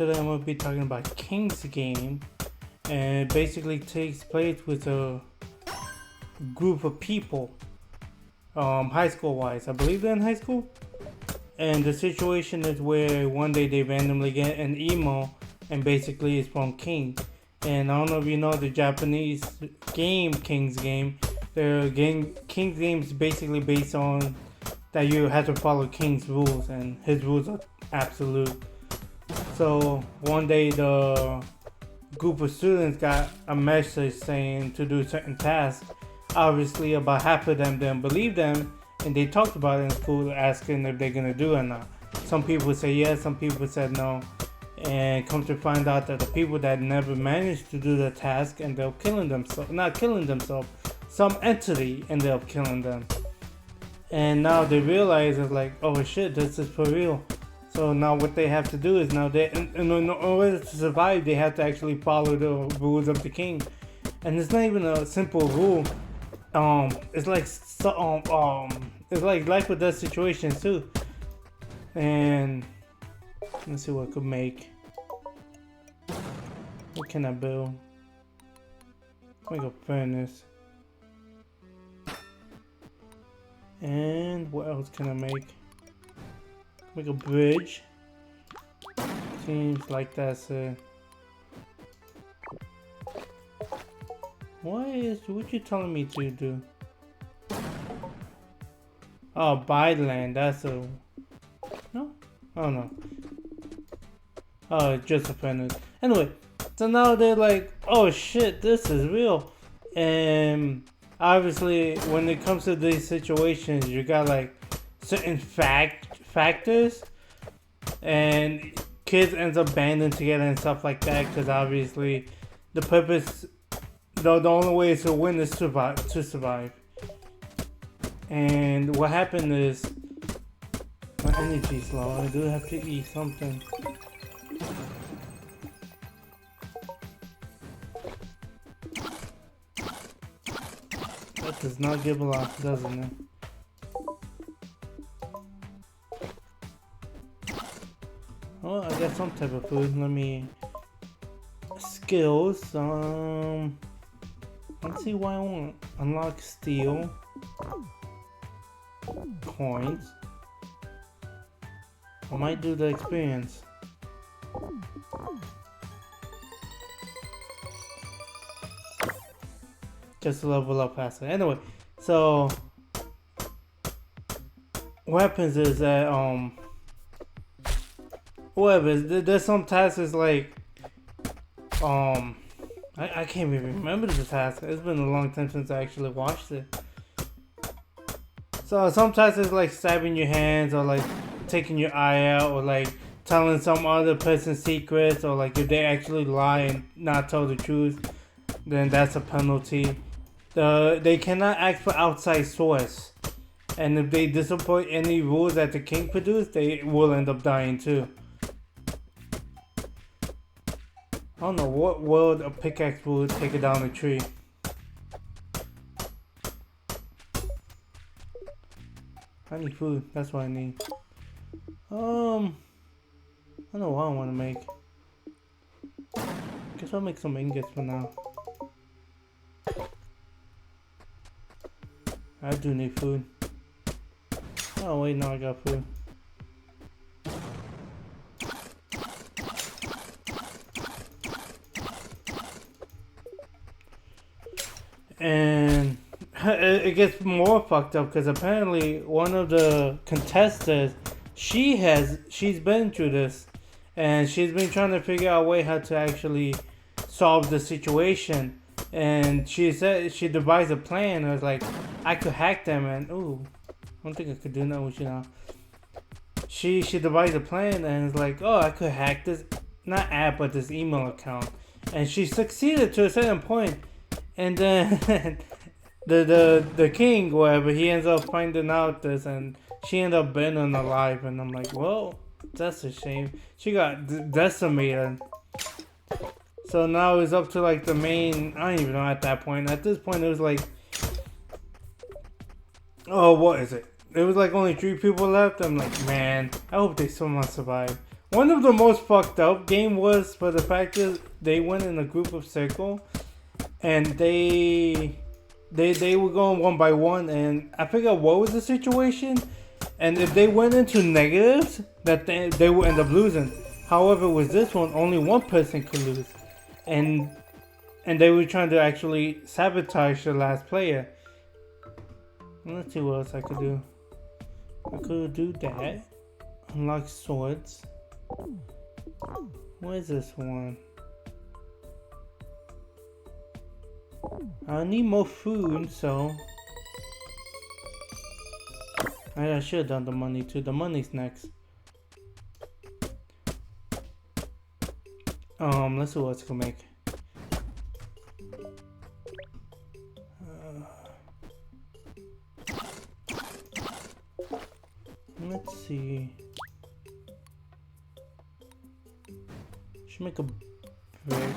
today I'm going to be talking about King's Game, and it basically takes place with a group of people, high school wise. I believe they're in high school, and the situation is where one day they randomly get an email, and basically it's from King. And I don't know if you know the Japanese game King's Game. King's Game is basically based on that you have to follow King's rules, and his rules are absolute. So one day the group of students got a message saying to do certain tasks. Obviously about half of them didn't believe them, and they talked about it in school asking if they're gonna do it or not. Some people say yes, some people said no, and come to find out that the people that never managed to do the task ended up killing themselves. Not killing themselves, some entity ended up killing them. And now they realize it's like, oh shit, this is for real. So now what they have to do is now in order to survive, they have to actually follow the rules of the king. And it's not even a simple rule. It's like it's like life or death situations too. And let's see what I could make. What can I build? Make a furnace. And what else can I make? Make a bridge. Seems like that's it. What you telling me to do? Oh, buy land. That's a no. Oh no. Oh, it's just a furnace. Anyway, so now they're like, oh shit, this is real. And obviously, when it comes to these situations, you got like certain factors, and kids ends up banding together and stuff like that, because obviously the purpose, the only way to win is to survive. And what happened is my energy's low. I do have to eat something. That does not give a lot, doesn't it? Oh, I got some type of food. Let me skills. Let's see what I want. Unlock steel, coins. I might do the experience. Just to level up faster. Anyway, so what happens is that whatever, there's some tasks like I can't even remember the task. It's been a long time since I actually watched it. So some tasks is like stabbing your hands, or like taking your eye out, or like telling some other person's secrets, or like if they actually lie and not tell the truth, then that's a penalty. They cannot ask for outside source, and if they disappoint any rules that the king produced, they will end up dying too. I don't know what world a pickaxe would take it down a tree. I need food, that's what I need. I don't know what I want to make. Guess I'll make some ingots for now. I do need food. Oh wait, no, I got food. And it gets more fucked up because apparently one of the contestants, she's been through this, and she's been trying to figure out a way how to actually solve the situation. And she said she devised a plan. I was like, I could hack them, and ooh, I don't think I could do that with you now. She devised a plan, and it's like, oh, I could hack this, not app, but this email account. And she succeeded to a certain point. And then the king, whatever, he ends up finding out this, and she ended up burning alive. And I'm like, well, that's a shame. She got decimated. So now it's up to like the main, I don't even know at that point. At this point it was like, oh, what is it? There was like only 3 people left. I'm like, man, I hope they somehow survive. one of the most fucked up game was for the fact that they went in a group of circle, and they were going one by one, and I forgot what was the situation, and if they went into negatives, that they would end up losing. However, with this one, only one person could lose, and they were trying to actually sabotage the last player. Let's see what else I could do. I could do that. Unlock swords. What is this one? I need more food, so I should have done the money too. The money's next. Let's see what else I can make. Let's see. Should make a break.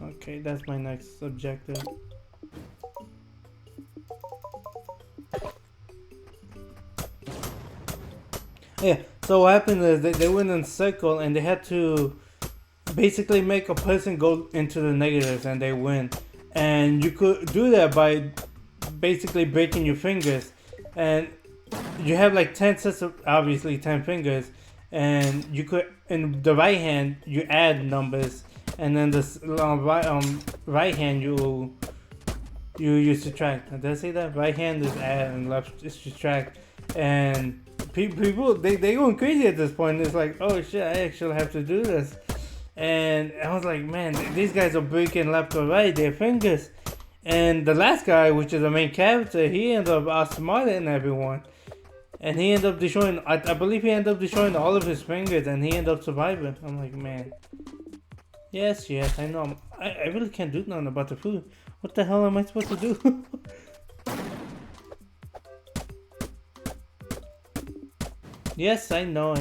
Okay, that's my next objective. Yeah, so what happened is they went in a circle and they had to basically make a person go into the negatives and they win. And you could do that by basically breaking your fingers. And you have like 10 sets of, obviously 10 fingers. And you could, in the right hand, you add numbers. And then this right hand you subtract. Did I say that? Right hand is add and left is subtract. And people they going crazy at this point. It's like, oh shit, I actually have to do this. And I was like, man, these guys are breaking left or right their fingers. And the last guy, which is the main character, he ended up outsmarting everyone. And he ended up destroying, I believe he ended up destroying all of his fingers, and he ended up surviving. I'm like, man. Yes, I know. I really can't do nothing about the food. What the hell am I supposed to do? Yes, I know.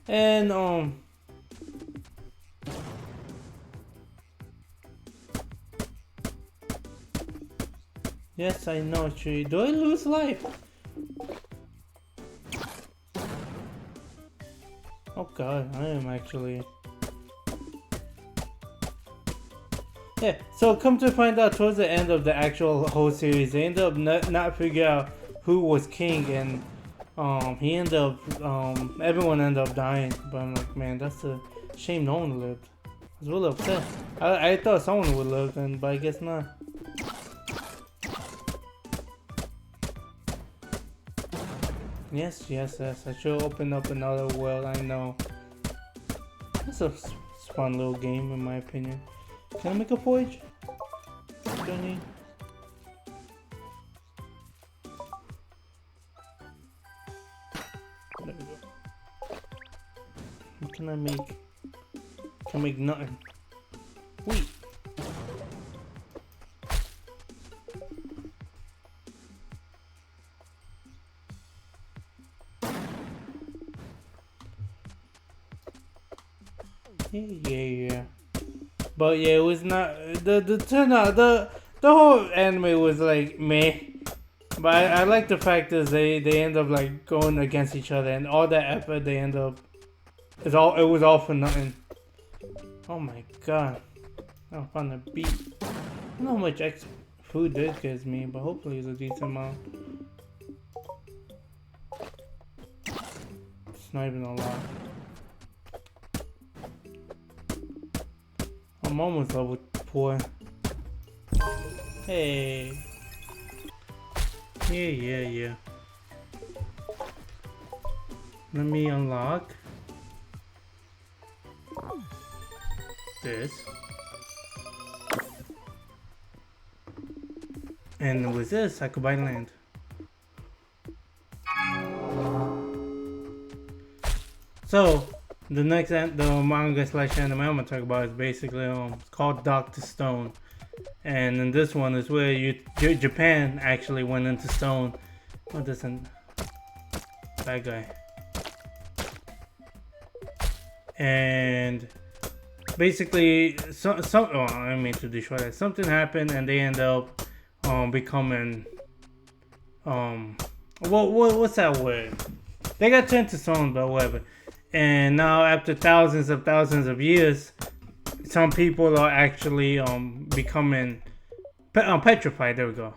And, yes, I know, Tree. Do I lose life? Oh god, I am actually... Yeah, so come to find out towards the end of the actual whole series, they end up not figure out who was king, and he ended up, everyone ended up dying. But I'm like, man, that's a shame no one lived. I was really upset. I thought someone would live, but I guess not. Yes, I should open up another world, I know. It's a fun little game in my opinion. Can I make a forge? Johnny? There we go. What can I make? Can make nothing. Wait. Yeah. But yeah, it was not the turnout. The whole anime was like meh. But I like the fact that they end up like going against each other, and all that effort they end up it was all for nothing. Oh my god. I found a beat. I don't know how much extra food this gives me, but hopefully it's a decent amount. It's not even a lot. I'm almost level 4. Hey. Yeah. Let me unlock this. And with this, I could buy land. So, the next the manga / anime I'm gonna talk about is basically it's called Dr. Stone, and in this one is where Japan actually went into stone. What isn't that guy? And basically, I didn't mean to destroy that. Something happened, and they end up becoming what's that word? They got turned to stone, but whatever. And now after thousands of years, some people are actually becoming petrified. There we go.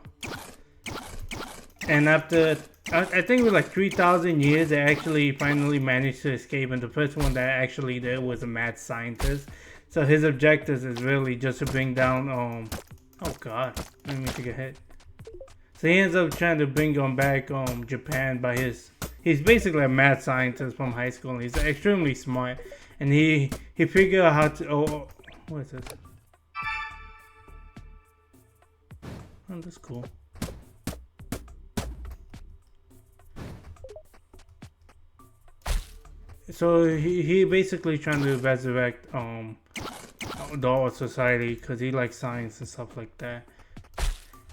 And after I think it was like 3,000 years, they actually finally managed to escape. And the first one that actually did was a mad scientist. So his objective is really just to bring down oh god, let me take a hit. So he ends up trying to bring back Japan by he's basically a mad scientist from high school, and he's extremely smart, and he figured out how to what is this? Oh, that's cool. So he basically trying to resurrect the old society because he likes science and stuff like that.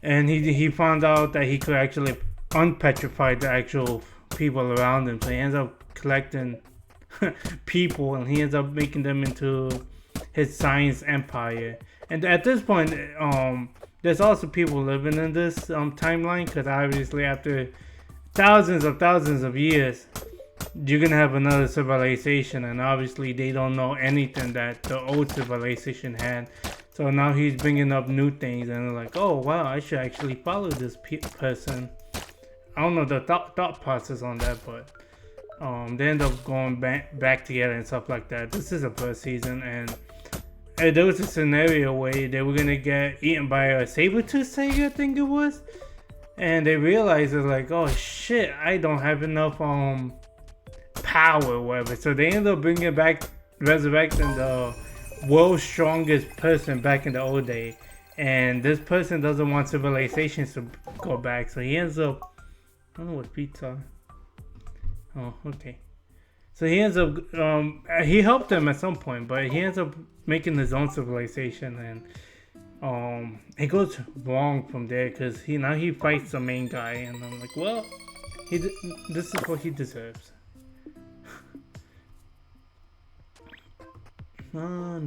And he found out that he could actually unpetrify the actual people around him. So he ends up collecting people, and he ends up making them into his science empire. And at this point, there's also people living in this timeline, because obviously after thousands of years, you're gonna have another civilization, and obviously they don't know anything that the old civilization had. So now he's bringing up new things, and they're like, oh wow, I should actually follow this person. I don't know the thought process on that, but they end up going back together and stuff like that. This is the first season, and there was a scenario where they were gonna get eaten by a saber-tooth tiger, I think it was, and they realized it's like, oh shit, I don't have enough power or whatever. So they end up resurrecting the world's strongest person back in the old day, and this person doesn't want civilizations to go back, so he ends up, I don't know what feats are. Oh, okay. So he ends up he helped them at some point, but he ends up making his own civilization, and it goes wrong from there, because he fights the main guy, and I'm like, well, this is what he deserves.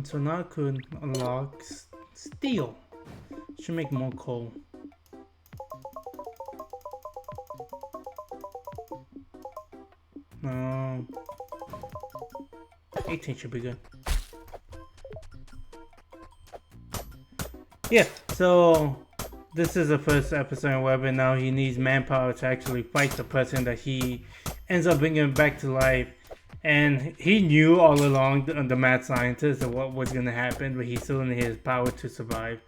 So now I could unlock steel. Should make more coal. 18 should be good. Yeah, so this is the first episode where now he needs manpower to actually fight the person that he ends up bringing back to life. And he knew all along, the mad scientist, of what was going to happen, but he still needed his power to survive.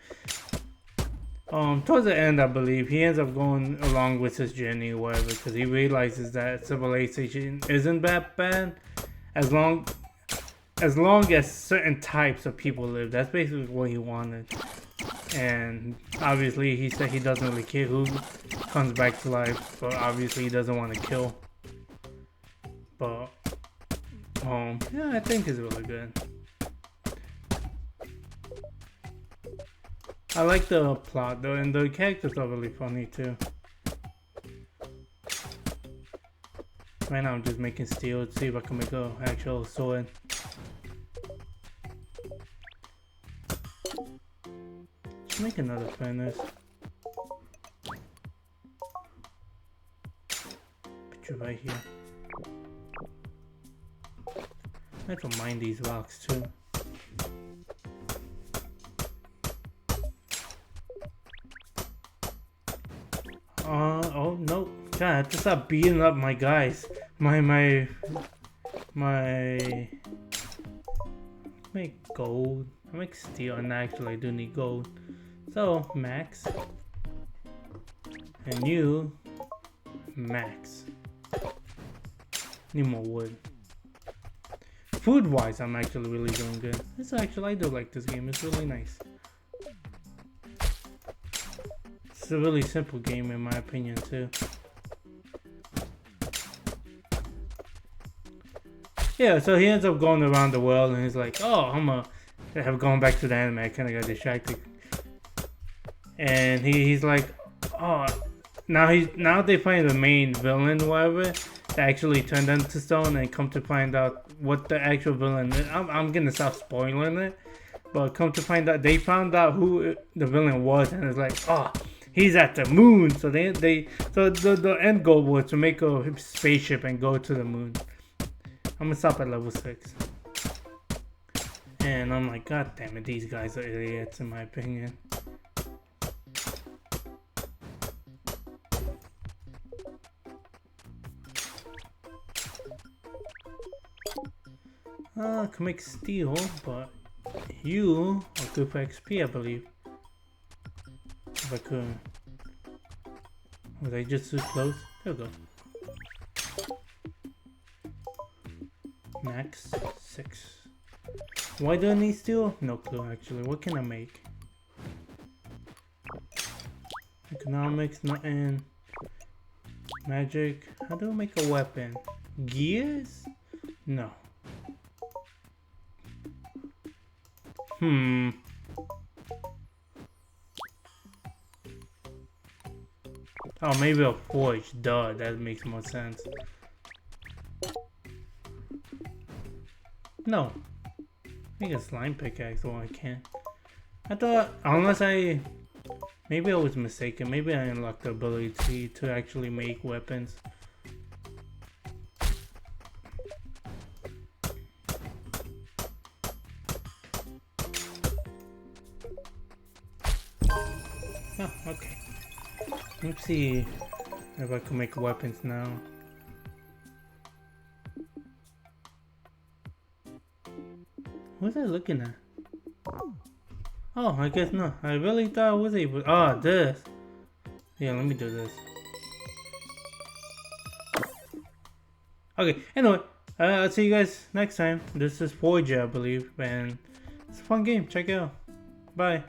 Towards the end, I believe, he ends up going along with his journey or whatever, because he realizes that civilization isn't that bad as long as certain types of people live. That's basically what he wanted. And obviously, he said he doesn't really care who comes back to life, but obviously he doesn't want to kill. But yeah, I think it's really good. I like the plot though, and the characters are really funny too. Right now I'm just making steel to see if I can make an actual sword. Let's make another furnace. Put you right here. I have to mine these rocks too. Oh no. God, I have to stop beating up my guys. My make gold. I make steel, and actually I do need gold. So max. And you max. Need more wood. Food wise, I'm actually really doing good. I do like this game. It's really nice. It's a really simple game in my opinion too. Yeah, so he ends up going around the world, and he's like, oh, going back to the anime. I kind of got distracted. And he's like, oh, now they find the main villain, whatever, that actually turned them to stone, and come to find out what the actual villain is. I'm gonna stop spoiling it, but come to find out, they found out who the villain was, and it's like, oh, he's at the moon. So the end goal was to make a spaceship and go to the moon. I'm gonna stop at level 6. And I'm like, god damn it, these guys are idiots in my opinion. I can make steel, but you are good for XP, I believe. If I could. Was I just too close? There we go. Max 6. Why do I need steel? No clue actually. What can I make? Economics, nothing. Magic. How do I make a weapon? Gears? No. Oh, maybe a forge. Duh, that makes more sense. No. Make a slime pickaxe. Oh, I can't. I thought, unless I... Maybe I was mistaken. Maybe I unlocked the ability to actually make weapons. Oh, okay. Let's see if I can make weapons now. What was I looking at? Oh, I guess not. I really thought I was able. Ah, this. Yeah, let me do this. Okay, anyway, I'll see you guys next time. This is forager, I believe, and it's a fun game. Check it out. Bye.